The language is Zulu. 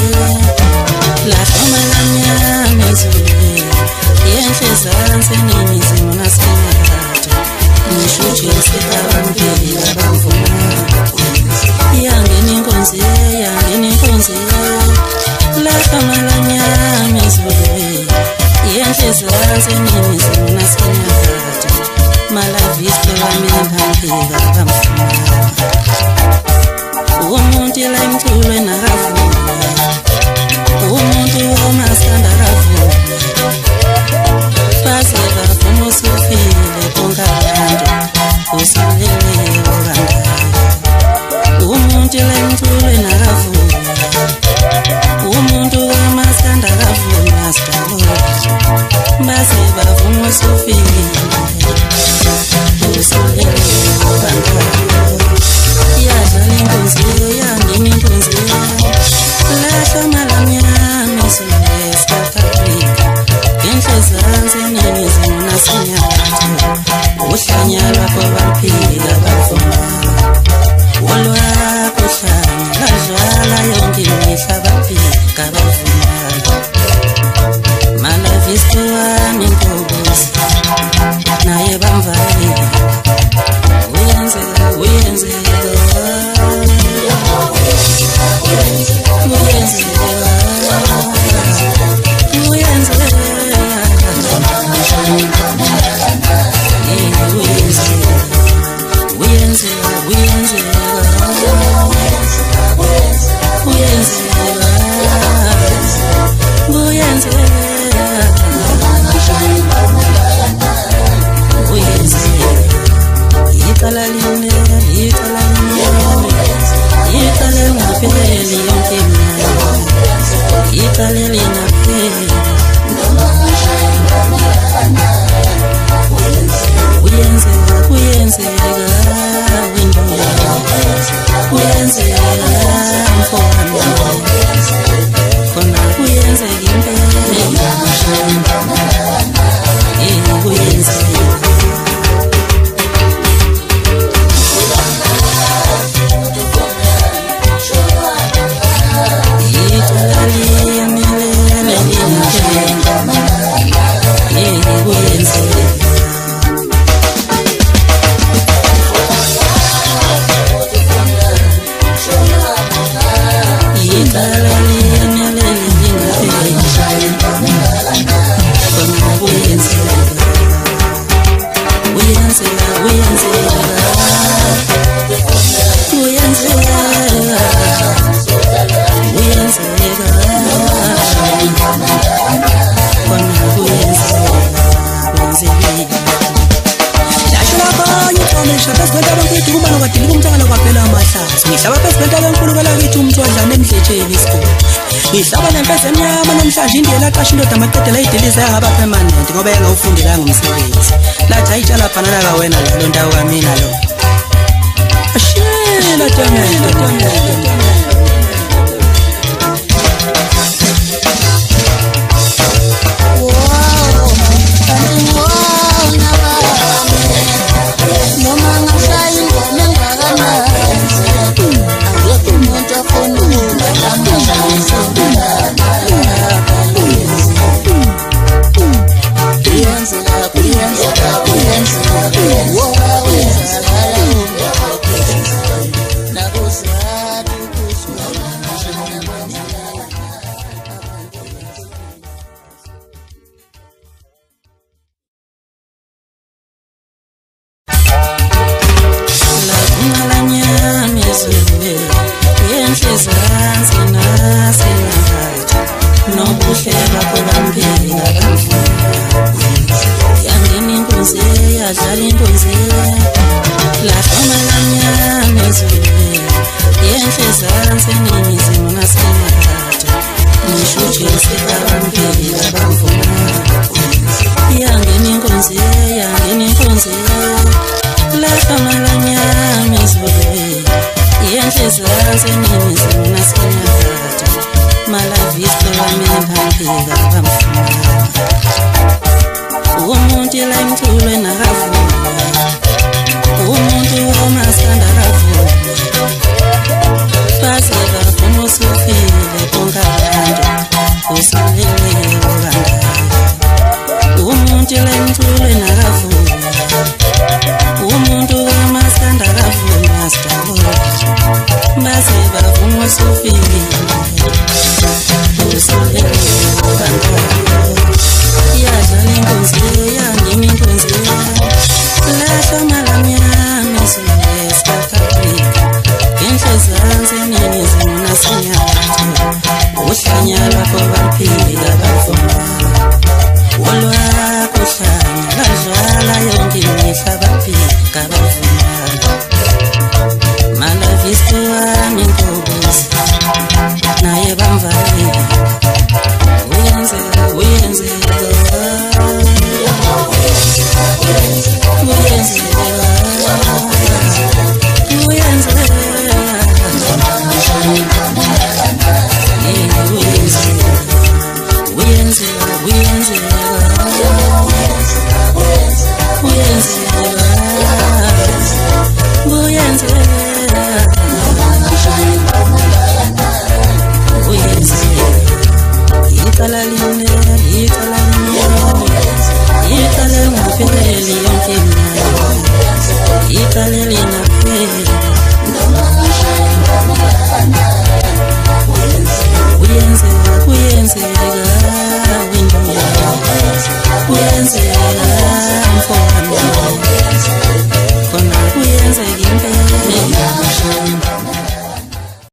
La fama la mnyama ezulwini yenhle ezansi eningizimu nasenyakatho ngishuthi esibabambeli abamvumayo yangena inkonzi la fama la mnyama ezulwini yenhle ezansi eningizimu nasenyakatho malavisto wamendambeka abamvumayo umuntu la imculo nakavuma umuntu omasanda kavuma base bavuma usufile konke abantu usilele obandayo umuntu la imculo nakavuma umuntu omasanda kavuma sidalo base bavuma usufile usilele obandayo yadlala inkonzi yangena inkonzi lahla malamnyama eSouth Africa ngenhle zansi eningizimu nasenyakatho uhlanyalwa kwabaphila abavumayo olwakho hlanya ladlala yonke imihla abaphila abavumayo malavisto wami inkobosi naye bamvalile uyenzeka ngihlaba nempeza emnyama namhlanje indlela aqasha indoda amaqedela idilize yahaba permanent ngoba engawufundelanga umsebenzi lathi ayitshala bhanana ka wena lo ndawo kamina lo ashela tamela umuntu la imculo nakavuma umuntu omasanda kavuma base bavuma usufile konke uhlanya lwakho